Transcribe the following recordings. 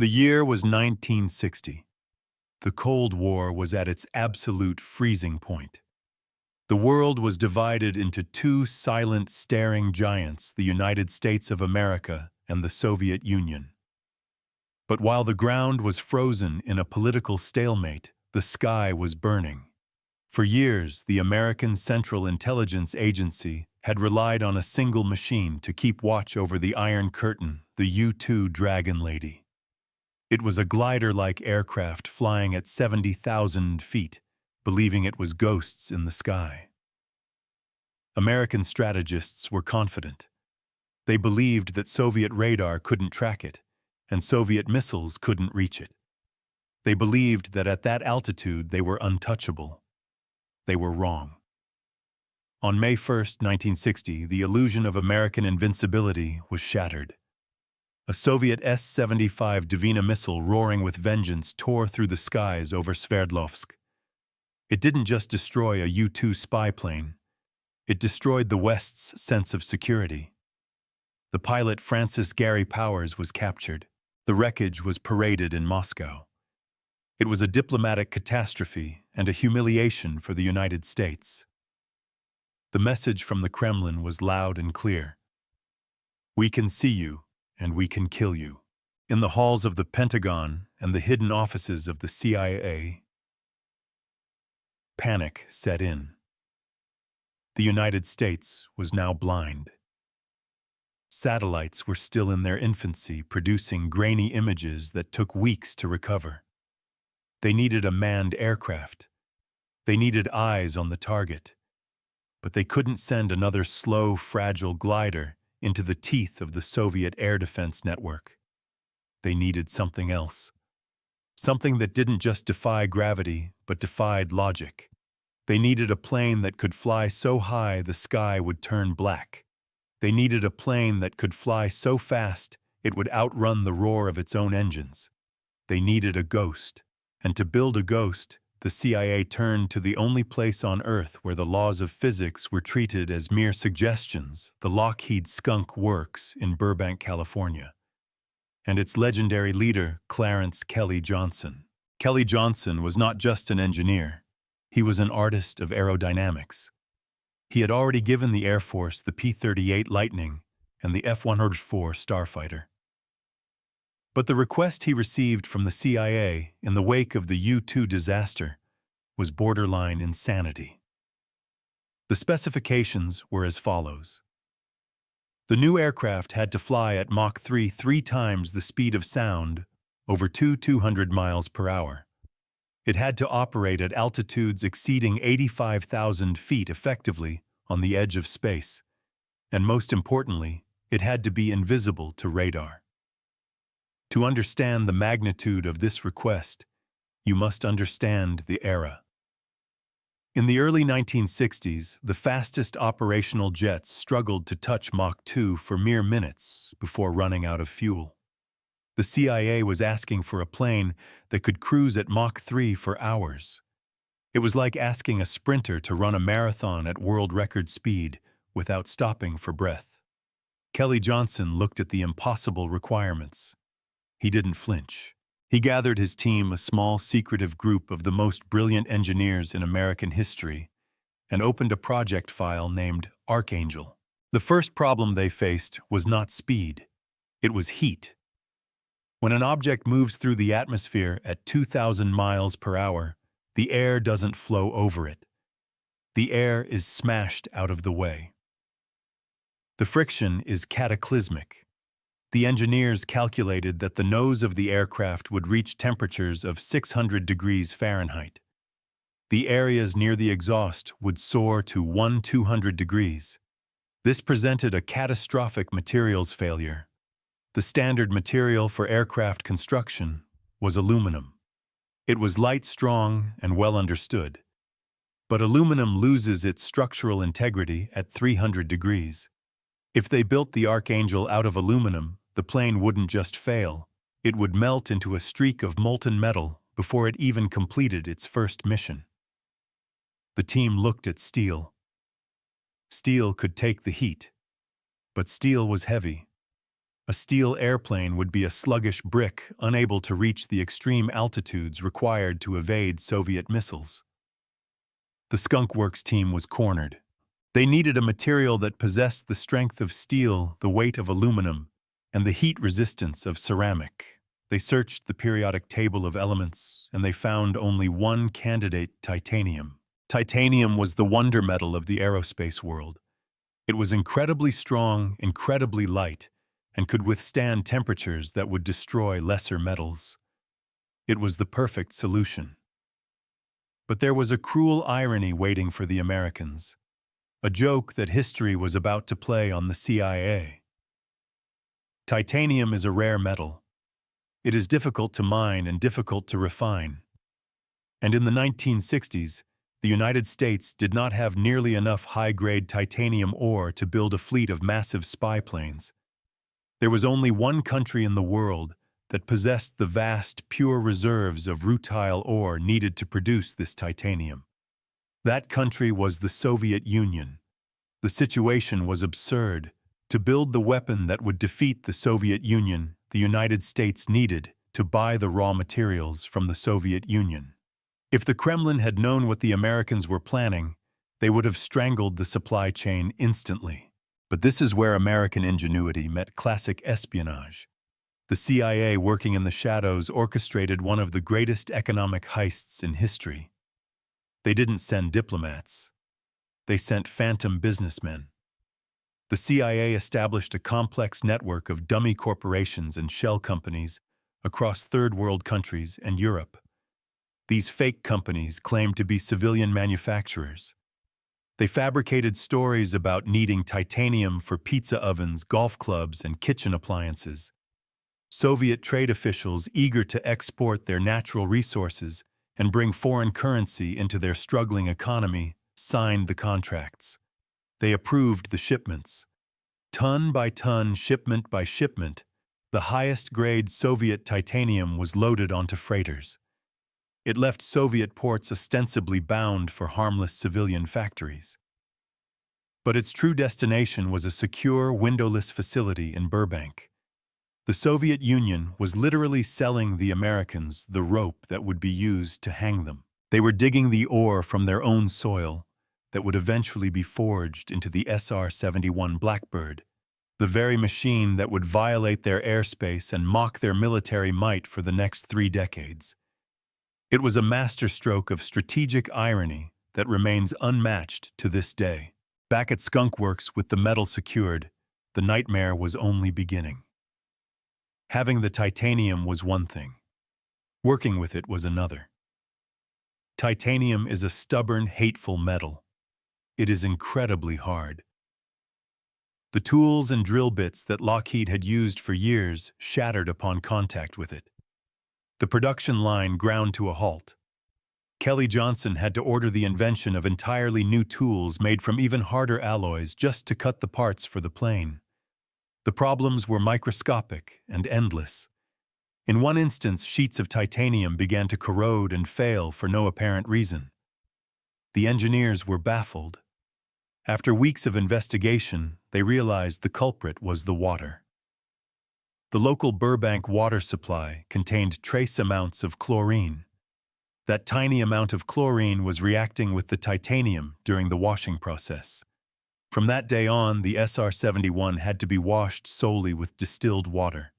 The year was 1960. The Cold War was at its absolute freezing point. The world was divided into two silent, staring giants, the United States of America and the Soviet Union. But while the ground was frozen in a political stalemate, the sky was burning. For years, the American Central Intelligence Agency had relied on a single machine to keep watch over the Iron Curtain, the U-2 Dragon Lady. It was a glider-like aircraft flying at 70,000 feet, believing it was ghosts in the sky. American strategists were confident. They believed that Soviet radar couldn't track it, and Soviet missiles couldn't reach it. They believed that at that altitude they were untouchable. They were wrong. On May 1, 1960, the illusion of American invincibility was shattered. A Soviet S-75 Dvina missile roaring with vengeance tore through the skies over Sverdlovsk. It didn't just destroy a U-2 spy plane. It destroyed the West's sense of security. The pilot Francis Gary Powers was captured. The wreckage was paraded in Moscow. It was a diplomatic catastrophe and a humiliation for the United States. The message from the Kremlin was loud and clear. We can see you, and we can kill you. In the halls of the Pentagon and the hidden offices of the CIA, panic set in. The United States was now blind. Satellites were still in their infancy, producing grainy images that took weeks to recover. They needed a manned aircraft. They needed eyes on the target. But they couldn't send another slow, fragile glider into the teeth of the Soviet air defense network. They needed something else. Something that didn't just defy gravity, but defied logic. They needed a plane that could fly so high the sky would turn black. They needed a plane that could fly so fast it would outrun the roar of its own engines. They needed a ghost. And to build a ghost, the CIA turned to the only place on Earth where the laws of physics were treated as mere suggestions, the Lockheed Skunk Works in Burbank, California, and its legendary leader, Clarence Kelly Johnson. Kelly Johnson was not just an engineer. He was an artist of aerodynamics. He had already given the Air Force the P-38 Lightning and the F-104 Starfighter. But the request he received from the CIA in the wake of the U-2 disaster was borderline insanity. The specifications were as follows. The new aircraft had to fly at Mach 3 times the speed of sound over 200 miles per hour. It had to operate at altitudes exceeding 85,000 feet effectively on the edge of space, and most importantly, it had to be invisible to radar. To understand the magnitude of this request, you must understand the era. In the early 1960s, the fastest operational jets struggled to touch Mach 2 for mere minutes before running out of fuel. The CIA was asking for a plane that could cruise at Mach 3 for hours. It was like asking a sprinter to run a marathon at world record speed without stopping for breath. Kelly Johnson looked at the impossible requirements. He didn't flinch. He gathered his team, a small, secretive group of the most brilliant engineers in American history, and opened a project file named Archangel. The first problem they faced was not speed. It was heat. When an object moves through the atmosphere at 2,000 miles per hour, the air doesn't flow over it. The air is smashed out of the way. The friction is cataclysmic. The engineers calculated that the nose of the aircraft would reach temperatures of 600 degrees Fahrenheit. The areas near the exhaust would soar to 200 degrees. This presented a catastrophic materials failure. The standard material for aircraft construction was aluminum. It was light, strong, and well understood. But aluminum loses its structural integrity at 300 degrees. If they built the Archangel out of aluminum, the plane wouldn't just fail, it would melt into a streak of molten metal before it even completed its first mission. The team looked at steel. Steel could take the heat, but steel was heavy. A steel airplane would be a sluggish brick unable to reach the extreme altitudes required to evade Soviet missiles. The Skunk Works team was cornered. They needed a material that possessed the strength of steel, the weight of aluminum, and the heat resistance of ceramic. They searched the periodic table of elements, and they found only one candidate: titanium. Titanium was the wonder metal of the aerospace world. It was incredibly strong, incredibly light, and could withstand temperatures that would destroy lesser metals. It was the perfect solution. But there was a cruel irony waiting for the Americans, a joke that history was about to play on the CIA. Titanium is a rare metal. It is difficult to mine and difficult to refine. And in the 1960s, the United States did not have nearly enough high-grade titanium ore to build a fleet of massive spy planes. There was only one country in the world that possessed the vast, pure reserves of rutile ore needed to produce this titanium. That country was the Soviet Union. The situation was absurd. To build the weapon that would defeat the Soviet Union, the United States needed to buy the raw materials from the Soviet Union. If the Kremlin had known what the Americans were planning, they would have strangled the supply chain instantly. But this is where American ingenuity met classic espionage. The CIA, working in the shadows, orchestrated one of the greatest economic heists in history. They didn't send diplomats. They sent phantom businessmen. The CIA established a complex network of dummy corporations and shell companies across third-world countries and Europe. These fake companies claimed to be civilian manufacturers. They fabricated stories about needing titanium for pizza ovens, golf clubs, and kitchen appliances. Soviet trade officials, eager to export their natural resources and bring foreign currency into their struggling economy, signed the contracts. They approved the shipments. Ton by ton, shipment by shipment, the highest-grade Soviet titanium was loaded onto freighters. It left Soviet ports ostensibly bound for harmless civilian factories. But its true destination was a secure, windowless facility in Burbank. The Soviet Union was literally selling the Americans the rope that would be used to hang them. They were digging the ore from their own soil that would eventually be forged into the SR-71 Blackbird, the very machine that would violate their airspace and mock their military might for the next 3 decades. It was a masterstroke of strategic irony that remains unmatched to this day. Back at Skunk Works with the metal secured, the nightmare was only beginning. Having the titanium was one thing. Working with it was another. Titanium is a stubborn, hateful metal. It is incredibly hard. The tools and drill bits that Lockheed had used for years shattered upon contact with it. The production line ground to a halt. Kelly Johnson had to order the invention of entirely new tools made from even harder alloys just to cut the parts for the plane. The problems were microscopic and endless. In one instance, sheets of titanium began to corrode and fail for no apparent reason. The engineers were baffled. After weeks of investigation, they realized the culprit was the water. The local Burbank water supply contained trace amounts of chlorine. That tiny amount of chlorine was reacting with the titanium during the washing process. From that day on, the SR-71 had to be washed solely with distilled water.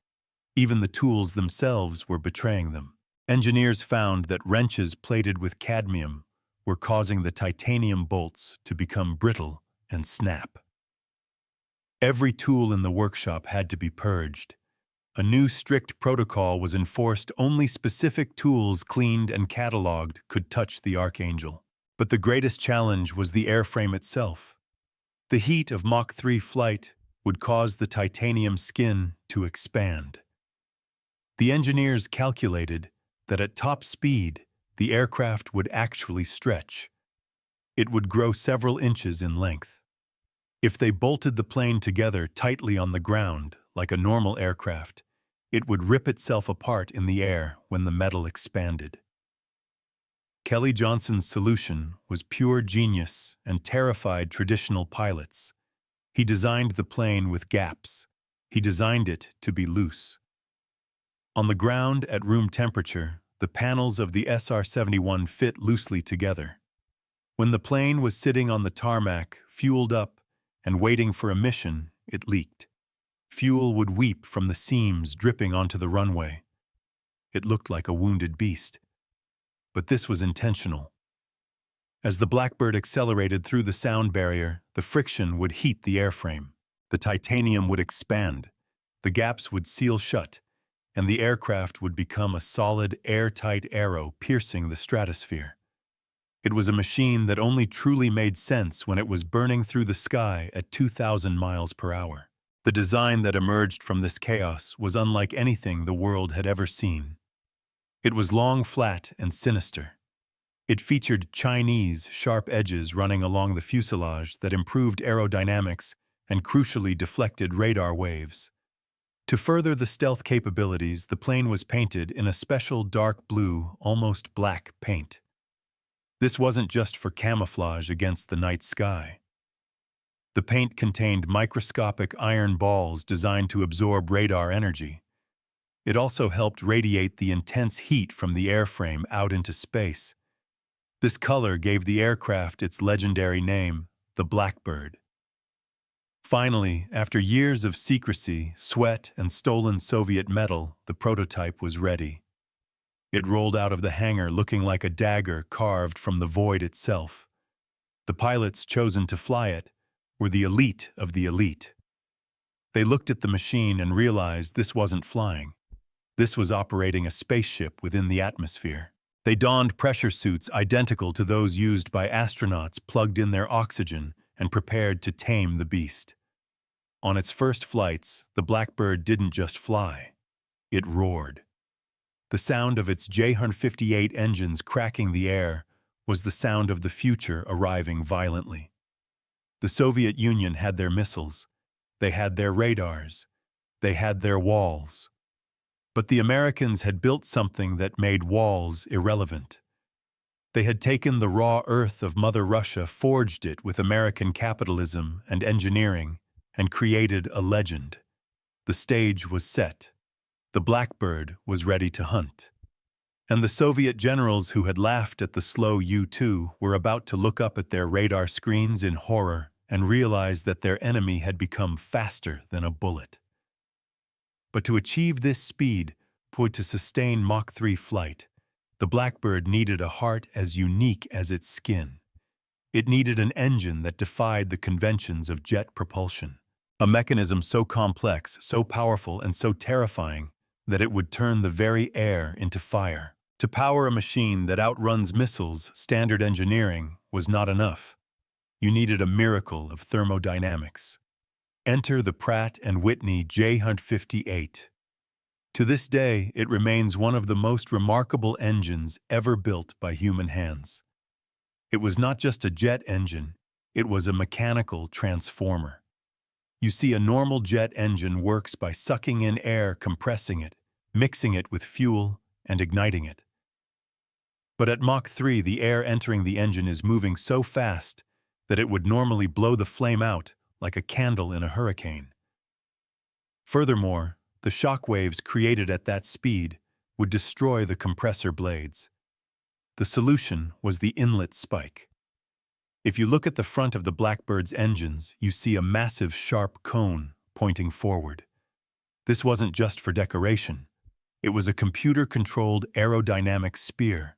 Even the tools themselves were betraying them. Engineers found that wrenches plated with cadmium were causing the titanium bolts to become brittle and snap. Every tool in the workshop had to be purged. A new strict protocol was enforced. Only specific tools cleaned and cataloged could touch the Archangel. But the greatest challenge was the airframe itself. The heat of Mach 3 flight would cause the titanium skin to expand. The engineers calculated that at top speed, the aircraft would actually stretch. It would grow several inches in length. If they bolted the plane together tightly on the ground, like a normal aircraft, it would rip itself apart in the air when the metal expanded. Kelly Johnson's solution was pure genius and terrified traditional pilots. He designed the plane with gaps. He designed it to be loose. On the ground at room temperature, the panels of the SR-71 fit loosely together. When the plane was sitting on the tarmac, fueled up, and waiting for a mission, it leaked. Fuel would weep from the seams dripping onto the runway. It looked like a wounded beast. But this was intentional. As the Blackbird accelerated through the sound barrier, the friction would heat the airframe. The titanium would expand, the gaps would seal shut, and the aircraft would become a solid, airtight arrow piercing the stratosphere. It was a machine that only truly made sense when it was burning through the sky at 2,000 miles per hour. The design that emerged from this chaos was unlike anything the world had ever seen. It was long, flat, and sinister. It featured Chinese, sharp edges running along the fuselage that improved aerodynamics and crucially deflected radar waves. To further the stealth capabilities, the plane was painted in a special dark blue, almost black paint. This wasn't just for camouflage against the night sky. The paint contained microscopic iron balls designed to absorb radar energy. It also helped radiate the intense heat from the airframe out into space. This color gave the aircraft its legendary name, the Blackbird. Finally, after years of secrecy, sweat, and stolen Soviet metal, the prototype was ready. It rolled out of the hangar looking like a dagger carved from the void itself. The pilots chosen to fly it were the elite of the elite. They looked at the machine and realized this wasn't flying. This was operating a spaceship within the atmosphere. They donned pressure suits identical to those used by astronauts, plugged in their oxygen, and prepared to tame the beast. On its first flights, the Blackbird didn't just fly. It roared. The sound of its J-158 engines cracking the air was the sound of the future arriving violently. The Soviet Union had their missiles. They had their radars. They had their walls. But the Americans had built something that made walls irrelevant. They had taken the raw earth of Mother Russia, forged it with American capitalism and engineering, and created a legend. The stage was set. The Blackbird was ready to hunt. And the Soviet generals who had laughed at the slow U-2 were about to look up at their radar screens in horror and realize that their enemy had become faster than a bullet. But to achieve this speed, to sustain Mach 3 flight, the Blackbird needed a heart as unique as its skin. It needed an engine that defied the conventions of jet propulsion. A mechanism so complex, so powerful, and so terrifying that it would turn the very air into fire. To power a machine that outruns missiles, standard engineering was not enough. You needed a miracle of thermodynamics. Enter the Pratt & Whitney J-158. To this day, it remains one of the most remarkable engines ever built by human hands. It was not just a jet engine, it was a mechanical transformer. You see, a normal jet engine works by sucking in air, compressing it, mixing it with fuel, and igniting it. But at Mach 3, the air entering the engine is moving so fast that it would normally blow the flame out like a candle in a hurricane. Furthermore, the shock waves created at that speed would destroy the compressor blades. The solution was the inlet spike. If you look at the front of the Blackbird's engines, you see a massive sharp cone pointing forward. This wasn't just for decoration. It was a computer-controlled aerodynamic spear.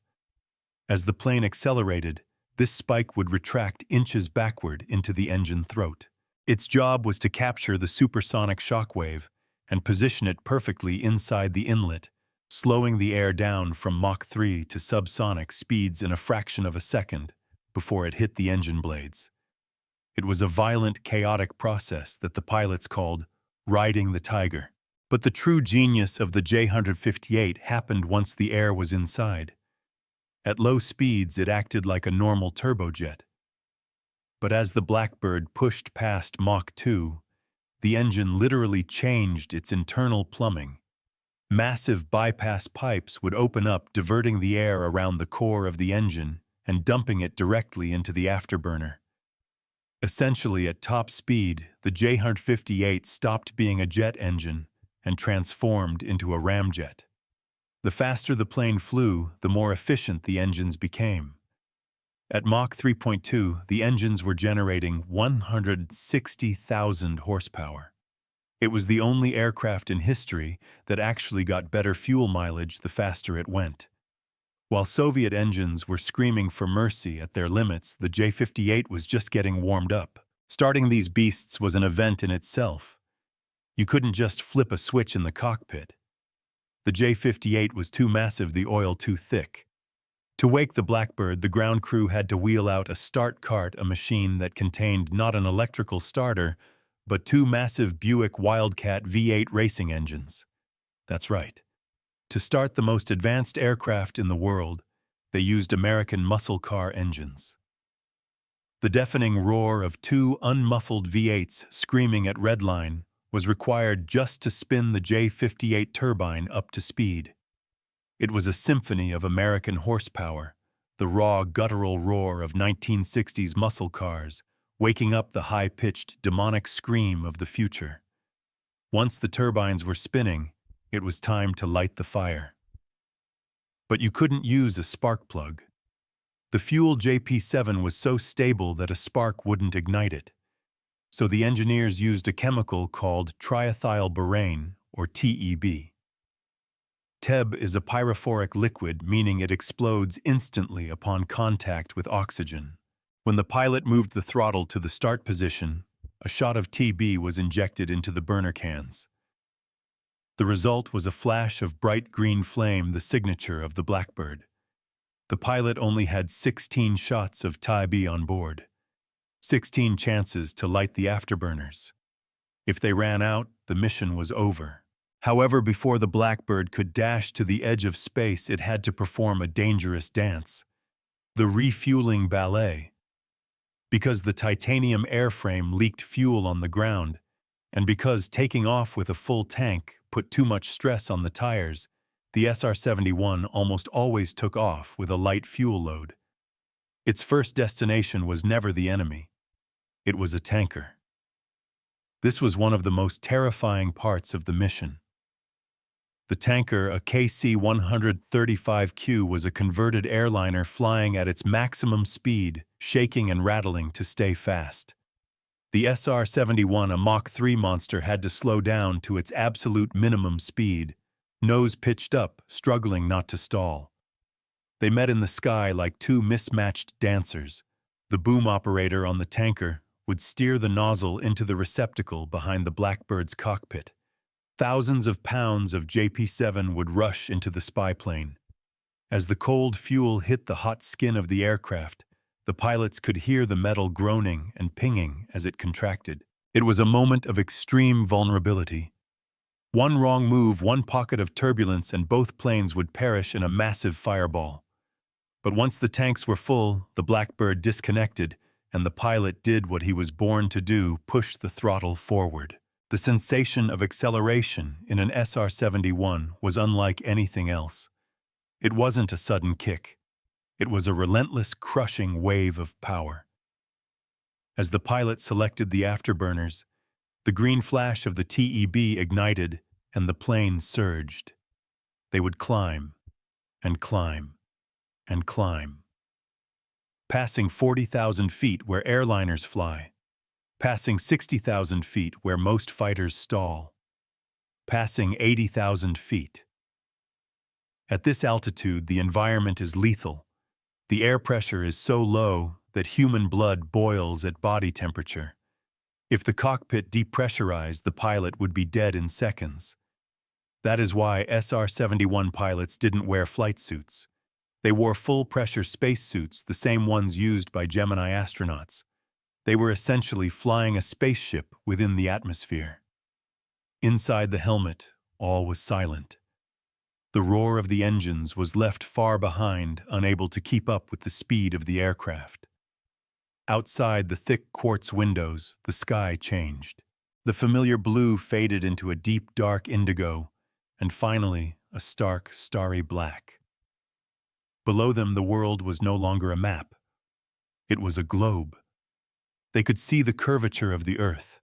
As the plane accelerated, this spike would retract inches backward into the engine throat. Its job was to capture the supersonic shock wave and position it perfectly inside the inlet, slowing the air down from Mach 3 to subsonic speeds in a fraction of a second before it hit the engine blades. It was a violent, chaotic process that the pilots called riding the tiger. But the true genius of the J-158 happened once the air was inside. At low speeds, it acted like a normal turbojet. But as the Blackbird pushed past Mach 2, the engine literally changed its internal plumbing. Massive bypass pipes would open up, diverting the air around the core of the engine and dumping it directly into the afterburner. Essentially, at top speed, the J-158 stopped being a jet engine and transformed into a ramjet. The faster the plane flew, the more efficient the engines became. At Mach 3.2, the engines were generating 160,000 horsepower. It was the only aircraft in history that actually got better fuel mileage the faster it went. While Soviet engines were screaming for mercy at their limits, the J-58 was just getting warmed up. Starting these beasts was an event in itself. You couldn't just flip a switch in the cockpit. The J-58 was too massive, the oil too thick. To wake the Blackbird, the ground crew had to wheel out a start cart, a machine that contained not an electrical starter, but two massive Buick Wildcat V8 racing engines. That's right. To start the most advanced aircraft in the world, they used American muscle car engines. The deafening roar of two unmuffled V8s screaming at redline was required just to spin the J-58 turbine up to speed. It was a symphony of American horsepower, the raw, guttural roar of 1960s muscle cars, waking up the high-pitched, demonic scream of the future. Once the turbines were spinning, it was time to light the fire. But you couldn't use a spark plug. The fuel JP-7 was so stable that a spark wouldn't ignite it. So the engineers used a chemical called triethylborane, or TEB. TEB is a pyrophoric liquid, meaning it explodes instantly upon contact with oxygen. When the pilot moved the throttle to the start position, a shot of TB was injected into the burner cans. The result was a flash of bright green flame, the signature of the Blackbird. The pilot only had 16 shots of TB on board, 16 chances to light the afterburners. If they ran out, the mission was over. However, before the Blackbird could dash to the edge of space, it had to perform a dangerous dance, the refueling ballet. Because the titanium airframe leaked fuel on the ground, and because taking off with a full tank put too much stress on the tires, the SR-71 almost always took off with a light fuel load. Its first destination was never the enemy. It was a tanker. This was one of the most terrifying parts of the mission. The tanker, a KC-135Q, was a converted airliner flying at its maximum speed, shaking and rattling to stay fast. The SR-71, a Mach 3 monster, had to slow down to its absolute minimum speed, nose pitched up, struggling not to stall. They met in the sky like two mismatched dancers. The boom operator on the tanker would steer the nozzle into the receptacle behind the Blackbird's cockpit. Thousands of pounds of JP-7 would rush into the spy plane. As the cold fuel hit the hot skin of the aircraft, the pilots could hear the metal groaning and pinging as it contracted. It was a moment of extreme vulnerability. One wrong move, one pocket of turbulence, and both planes would perish in a massive fireball. But once the tanks were full, the Blackbird disconnected, and the pilot did what he was born to do, push the throttle forward. The sensation of acceleration in an SR-71 was unlike anything else. It wasn't a sudden kick. It was a relentless, crushing wave of power. As the pilot selected the afterburners, the green flash of the TEB ignited and the plane surged. They would climb and climb and climb, passing 40,000 feet where airliners fly, passing 60,000 feet where most fighters stall, passing 80,000 feet. At this altitude, the environment is lethal. The air pressure is so low that human blood boils at body temperature. If the cockpit depressurized, the pilot would be dead in seconds. That is why SR-71 pilots didn't wear flight suits. They wore full-pressure spacesuits, the same ones used by Gemini astronauts. They were essentially flying a spaceship within the atmosphere. Inside the helmet, all was silent. The roar of the engines was left far behind, unable to keep up with the speed of the aircraft. Outside the thick quartz windows, the sky changed. The familiar blue faded into a deep, dark indigo, and finally, a stark, starry black. Below them, the world was no longer a map. It was a globe. They could see the curvature of the Earth.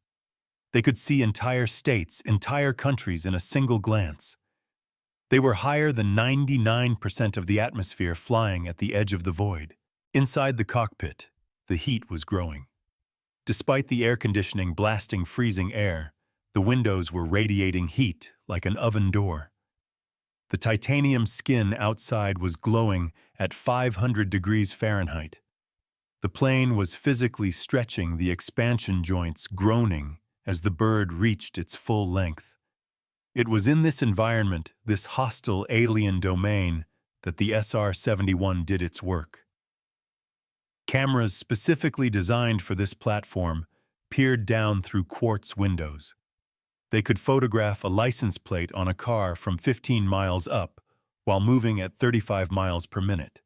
They could see entire states, entire countries in a single glance. They were higher than 99% of the atmosphere, flying at the edge of the void. Inside the cockpit, the heat was growing. Despite the air conditioning blasting freezing air, the windows were radiating heat like an oven door. The titanium skin outside was glowing at 500 degrees Fahrenheit. The plane was physically stretching, the expansion joints groaning as the bird reached its full length. It was in this environment, this hostile alien domain, that the SR-71 did its work. Cameras specifically designed for this platform peered down through quartz windows. They could photograph a license plate on a car from 15 miles up while moving at 35 miles per minute.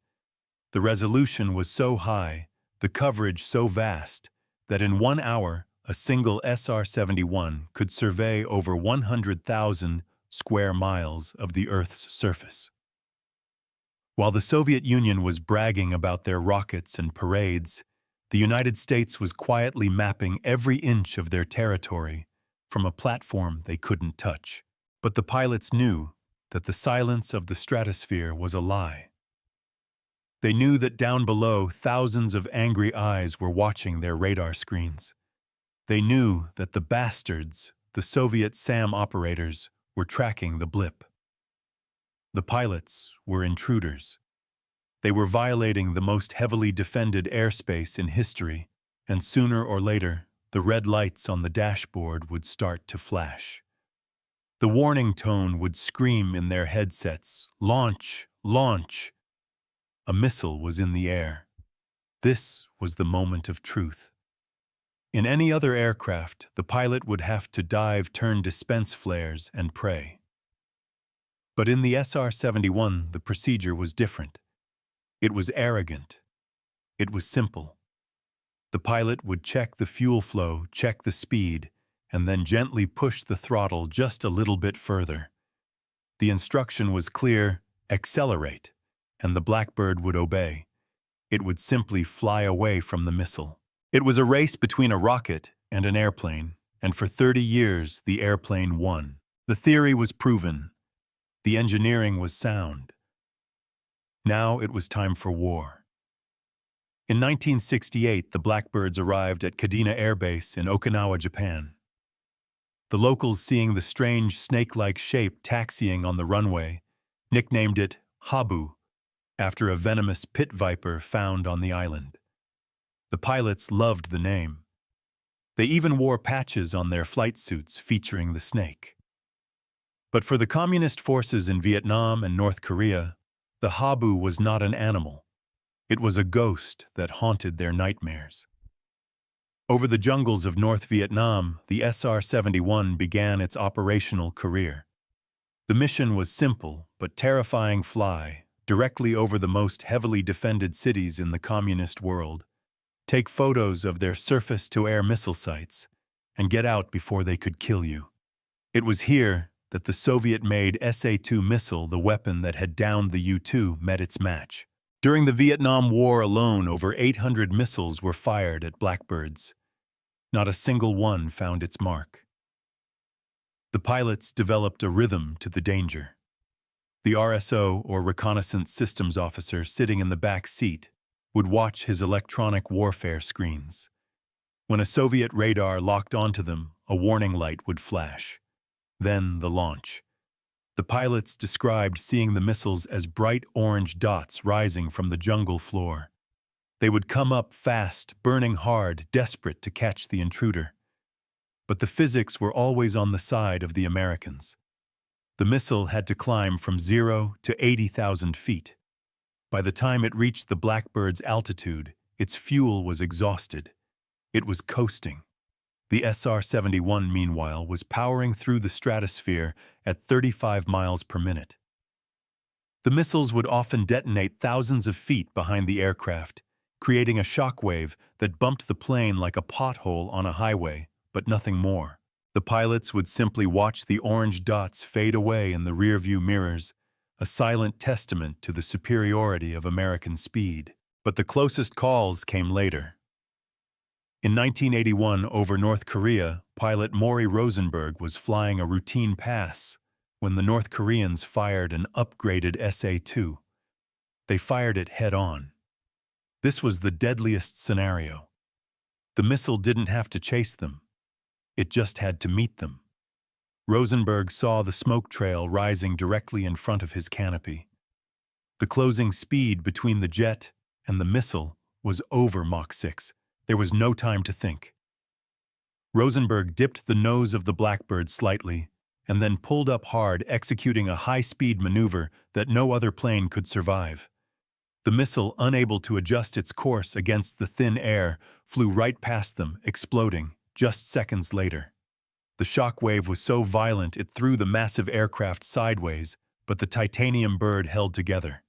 The resolution was so high, the coverage so vast, that in 1 hour, a single SR-71 could survey over 100,000 square miles of the Earth's surface. While the Soviet Union was bragging about their rockets and parades, the United States was quietly mapping every inch of their territory from a platform they couldn't touch. But the pilots knew that the silence of the stratosphere was a lie. They knew that down below, thousands of angry eyes were watching their radar screens. They knew that the bastards, the Soviet SAM operators, were tracking the blip. The pilots were intruders. They were violating the most heavily defended airspace in history, and sooner or later, the red lights on the dashboard would start to flash. The warning tone would scream in their headsets, "Launch! Launch!" A missile was in the air. This was the moment of truth. In any other aircraft, the pilot would have to dive, turn dispense flares, and pray. But in the SR-71, the procedure was different. It was arrogant. It was simple. The pilot would check the fuel flow, check the speed, and then gently push the throttle just a little bit further. The instruction was clear: accelerate, and the Blackbird would obey. It would simply fly away from the missile. It was a race between a rocket and an airplane, and for 30 years the airplane won. The theory was proven. The engineering was sound. Now it was time for war. In 1968, the Blackbirds arrived at Kadena Air Base in Okinawa, Japan. The locals, seeing the strange snake-like shape taxiing on the runway, nicknamed it Habu, after a venomous pit viper found on the island. The pilots loved the name. They even wore patches on their flight suits featuring the snake. But for the communist forces in Vietnam and North Korea, the Habu was not an animal. It was a ghost that haunted their nightmares. Over the jungles of North Vietnam, the SR-71 began its operational career. The mission was simple but terrifying: fly directly over the most heavily defended cities in the communist world, take photos of their surface-to-air missile sites, and get out before they could kill you. It was here that the Soviet-made SA-2 missile, the weapon that had downed the U-2, met its match. During the Vietnam War alone, over 800 missiles were fired at Blackbirds. Not a single one found its mark. The pilots developed a rhythm to the danger. The RSO, or Reconnaissance Systems Officer, sitting in the back seat, would watch his electronic warfare screens. When a Soviet radar locked onto them, a warning light would flash. Then the launch. The pilots described seeing the missiles as bright orange dots rising from the jungle floor. They would come up fast, burning hard, desperate to catch the intruder. But the physics were always on the side of the Americans. The missile had to climb from 0 to 80,000 feet. By the time it reached the Blackbird's altitude, its fuel was exhausted. It was coasting. The SR-71, meanwhile, was powering through the stratosphere at 35 miles per minute. The missiles would often detonate thousands of feet behind the aircraft, creating a shockwave that bumped the plane like a pothole on a highway, but nothing more. The pilots would simply watch the orange dots fade away in the rearview mirrors, a silent testament to the superiority of American speed. But the closest calls came later. In 1981, over North Korea, pilot Maury Rosenberg was flying a routine pass when the North Koreans fired an upgraded SA-2. They fired it head-on. This was the deadliest scenario. The missile didn't have to chase them. It just had to meet them. Rosenberg saw the smoke trail rising directly in front of his canopy. The closing speed between the jet and the missile was over Mach 6. There was no time to think. Rosenberg dipped the nose of the Blackbird slightly and then pulled up hard, executing a high-speed maneuver that no other plane could survive. The missile, unable to adjust its course against the thin air, flew right past them, exploding just seconds later. The shock wave was so violent it threw the massive aircraft sideways, but the titanium bird held together.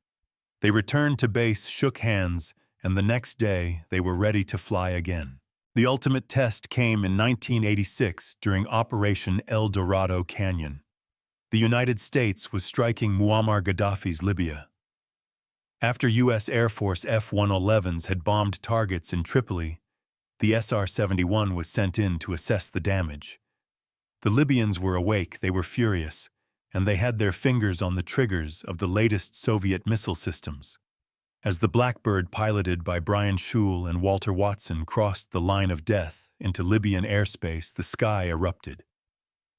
They returned to base, shook hands, and the next day they were ready to fly again. The ultimate test came in 1986 during Operation El Dorado Canyon. The United States was striking Muammar Gaddafi's Libya. After U.S. Air Force F-111s had bombed targets in Tripoli, the SR-71 was sent in to assess the damage. The Libyans were awake, they were furious, and they had their fingers on the triggers of the latest Soviet missile systems. As the Blackbird, piloted by Brian Schul and Walter Watson, crossed the line of death into Libyan airspace, the sky erupted.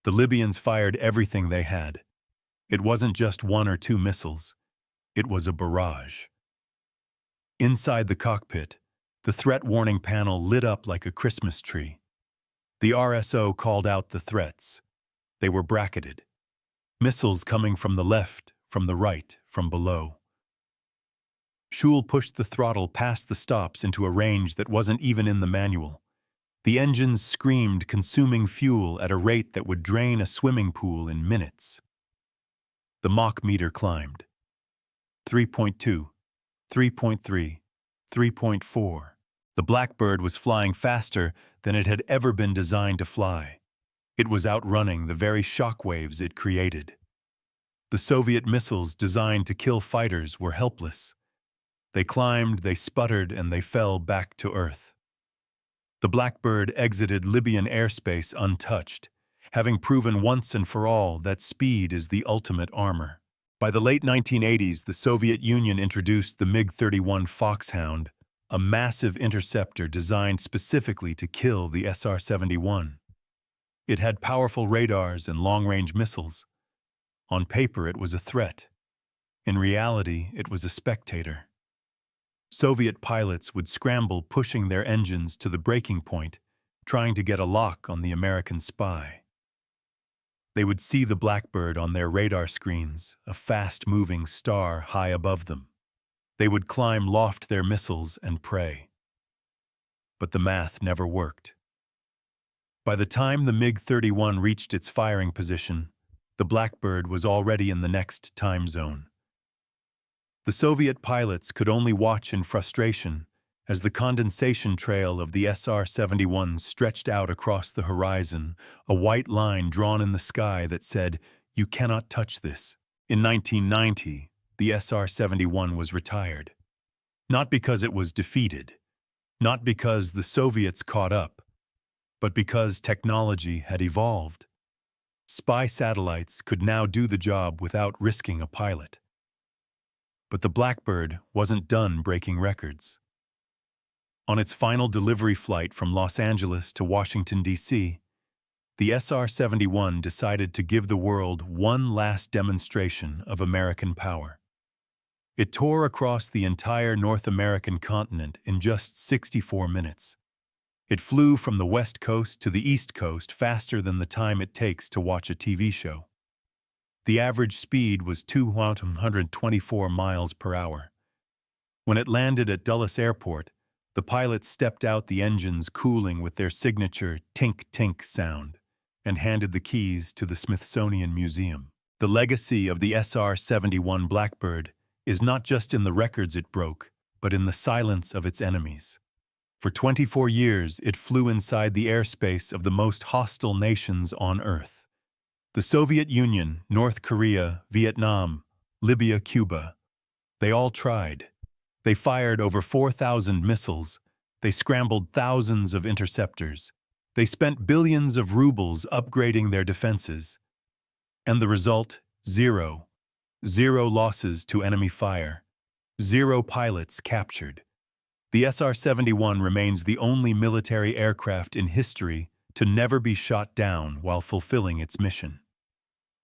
The Libyans fired everything they had. It wasn't just one or two missiles. It was a barrage. Inside the cockpit, the threat warning panel lit up like a Christmas tree. The RSO called out the threats. They were bracketed. Missiles coming from the left, from the right, from below. Schul pushed the throttle past the stops into a range that wasn't even in the manual. The engines screamed, consuming fuel at a rate that would drain a swimming pool in minutes. The Mach meter climbed. 3.2, 3.3, 3.4. The Blackbird was flying faster than it had ever been designed to fly. It was outrunning the very shockwaves it created. The Soviet missiles designed to kill fighters were helpless. They climbed, they sputtered, and they fell back to earth. The Blackbird exited Libyan airspace untouched, having proven once and for all that speed is the ultimate armor. By the late 1980s, the Soviet Union introduced the MiG-31 Foxhound, a massive interceptor designed specifically to kill the SR-71. It had powerful radars and long-range missiles. On paper, it was a threat. In reality, it was a spectator. Soviet pilots would scramble, pushing their engines to the breaking point, trying to get a lock on the American spy. They would see the Blackbird on their radar screens, a fast-moving star high above them. They would climb, loft their missiles, and pray. But the math never worked. By the time the MiG-31 reached its firing position, the Blackbird was already in the next time zone. The Soviet pilots could only watch in frustration as the condensation trail of the SR-71 stretched out across the horizon, a white line drawn in the sky that said, "You cannot touch this." In 1990, the SR-71 was retired. Not because it was defeated, not because the Soviets caught up, but because technology had evolved. Spy satellites could now do the job without risking a pilot. But the Blackbird wasn't done breaking records. On its final delivery flight from Los Angeles to Washington, D.C., the SR-71 decided to give the world one last demonstration of American power. It tore across the entire North American continent in just 64 minutes. It flew from the West Coast to the East Coast faster than the time it takes to watch a TV show. The average speed was 224 miles per hour. When it landed at Dulles Airport, the pilots stepped out, the engines cooling with their signature tink-tink sound, and handed the keys to the Smithsonian Museum. The legacy of the SR-71 Blackbird is not just in the records it broke, but in the silence of its enemies. For 24 years, it flew inside the airspace of the most hostile nations on Earth. The Soviet Union, North Korea, Vietnam, Libya, Cuba. They all tried. They fired over 4,000 missiles, They scrambled thousands of interceptors. They spent billions of rubles upgrading their defenses. And the result? Zero. Zero losses to enemy fire. Zero pilots captured. The SR-71 remains the only military aircraft in history to never be shot down while fulfilling its mission.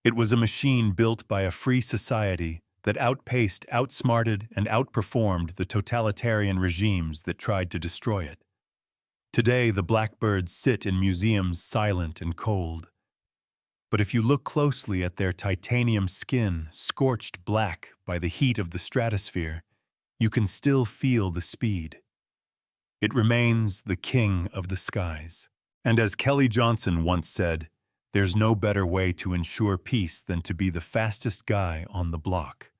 It was a machine built by a free society that outpaced, outsmarted, and outperformed the totalitarian regimes that tried to destroy it. Today, the Blackbirds sit in museums silent and cold. But if you look closely at their titanium skin, scorched black by the heat of the stratosphere, you can still feel the speed. It remains the king of the skies. And as Kelly Johnson once said, there's no better way to ensure peace than to be the fastest guy on the block.